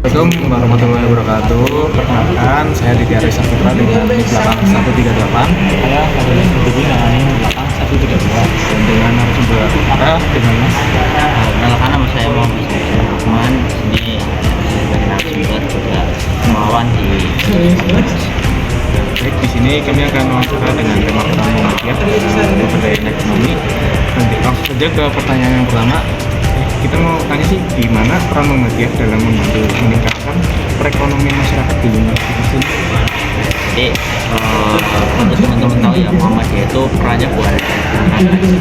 Assalamualaikum warahmatullahi wabarakatuh. Perkenalkan, saya Didi Arisa Putra dengan NIK belakang 138. Saya adalah Dewi dengan belakang 132. Dan dengan narasumber kita dengan Mas. Perkenalkan, nama saya Muhammad Rahman. Ini sebagai narasumber juga kemauan di Baik, di sini kami akan wawancara dengan tema pertama Muhammadiyah pemberdayaan ekonomi. Nanti langsung saja ke pertanyaan yang pertama. Kita mau tanya sih, di mana peran Muhammadiyah dalam membantu meningkatkan perekonomian masyarakat di lingkungan kita sini? Jadi untuk teman-teman tahu ya, Muhammadiyah itu perannya buat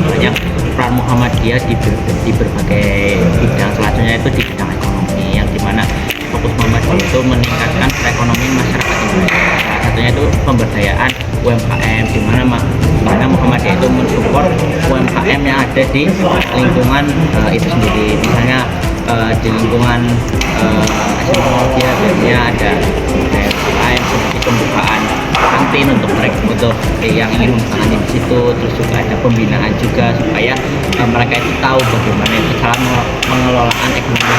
banyak peran Muhammadiyah di berbagai bidang. Salah satunya itu di bidang ekonomi, yang dimana fokus Muhammadiyah itu meningkatkan perekonomian masyarakat Indonesia. Salah satunya itu pemberdayaan UMKM, dimana Muhammadiyah itu mensupport UMKM yang ada di lingkungan itu sendiri. Misalnya di lingkungan Muhammadiyah biasanya ada UMKM seperti pembukaan kantin untuk mereka, untuk yang ingin membuka kantin di situ. Terus juga ada pembinaan juga supaya mereka itu tahu bagaimana itu cara pengelolaan ekonomi,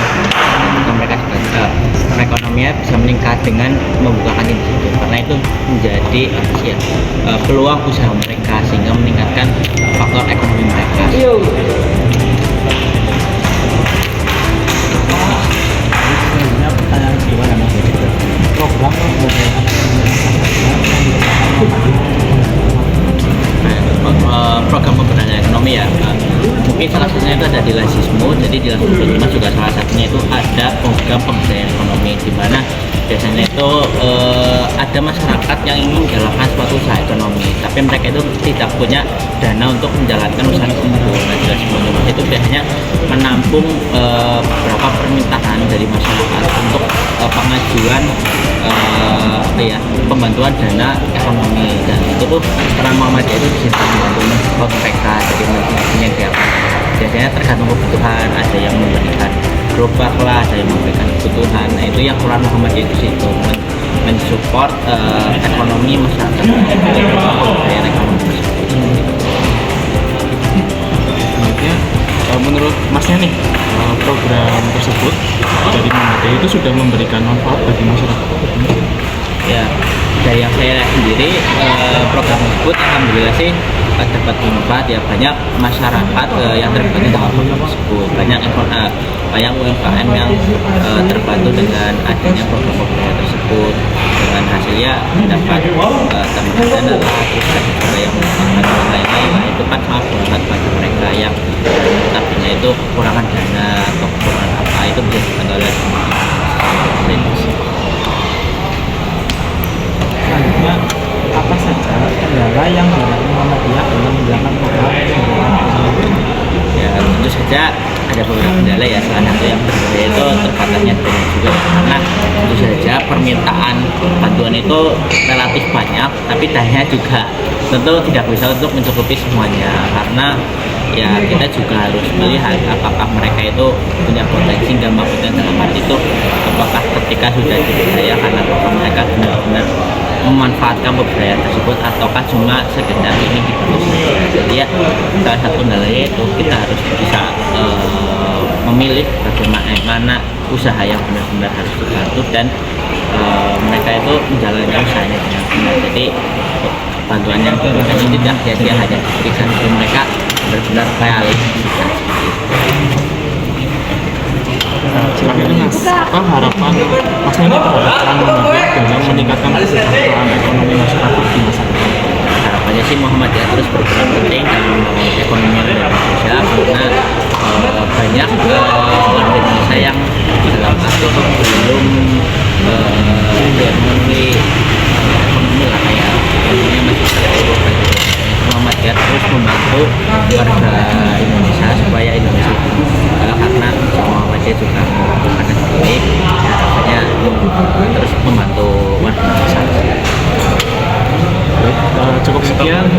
dan mereka juga perekonomian bisa meningkat dengan membuka kantin di situ, karena itu menjadi peluang usaha mereka sehingga meningkatkan faktor ekonomi mereka. Selanjutnya pertanyaan kedua yang masih juga program pemberdayaan program pemberdayaan ekonomi ya, mungkin salah satunya itu ada di Lazismo. Jadi di Lazismo juga salah satunya itu ada program pemberdayaan ekonomi, di mana biasanya itu ada masyarakat yang ingin menjalankan suatu usaha ekonomi, tapi mereka itu tidak punya dana untuk menjalankan usaha tersebut. Nah, di Lazismo itu biasanya menampung beberapa permintaan dari masyarakat untuk pengajuan pembantuan dana ekonomi, dan itu tuh peran Muhammadiyah itu bisa membantu mensupport mereka. Jadi menyediakan, biasanya tergantung kebutuhan, ada yang memberikan gerobak lah, ada yang memberikan kebutuhan. Nah, itu yang peran Muhammadiyah itu situ mensupport ekonomi masyarakat, pemberdayaan ekonomi. Selanjutnya, menurut Masnya nih, program tersebut dari Muhammadiyah itu sudah memberikan manfaat bagi masyarakat? Ya, dari yang saya lihat sendiri, program tersebut alhamdulillah sih dapat manfaat ya. Banyak masyarakat yang terbantu dengan program tersebut, banyak UMKM yang terbantu dengan adanya program-program tersebut. Dengan hasilnya mendapat tambahan dana lah, terus ada juga yang mendapatkan lain-lain. Nah, itu kan sangat bermanfaat bagi mereka yang tadinya itu kekurangan dana atau kekurangan apa, itu bisa dibantu oleh selanjutnya, apa saja kendala yang dihadapi Muhammadiyah dalam menjalankan program pemberdayaan? Ya, tentu saja ada beberapa kendala ya. Salah satu yang berbeda itu terbatasnya dana juga, karena tentu saja permintaan bantuan itu relatif banyak, tapi dananya juga tentu tidak bisa untuk mencukupi semuanya, karena ya kita juga harus melihat apakah mereka itu punya potensi dan mampunya dalam arti itu, apakah ketika sudah diberdayakan apakah mereka benar-benar memanfaatkan pemberdayaan tersebut ataukah cuma sekedar ini dibantu saja. Jadi ya, salah satu kendalanya itu kita harus bisa memilih bagaimana usaha yang benar-benar harus dibantu, dan mereka itu menjalankan usahanya dengan benar. Jadi bantuan yang diberikan ini tidak hanya diberikan ke mereka benar-benar realistis. Terakhir Mas, apa harapan Masnya nih terhadap peran Muhammadiyah dalam meningkatkan kesejahteraan ekonomi masyarakat di masa depan? Harapannya sih Muhammadiyah terus berperan penting dalam ekonomi Indonesia, karena banyak warga Indonesia yang dalam arti belum ekonomi lah, kayak ekonominya masih terpuruk. Muhammadiyah terus membantu warga Indonesia supaya Indonesia karena Muhammadiyah juga membutuhkan sendiri, harapannya terus membantu warga Indonesia. Baik, cukup sekian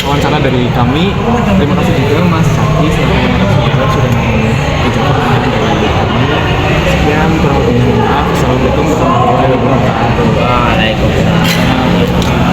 wawancara dari kami. Terima kasih juga Mas Saki selaku narasumber sudah menjawab pertanyaan dari kami. Sekian, kurang lebihnya maaf. Assalamualaikum warahmatullahi wabarakatuh. Waalaikumsalam.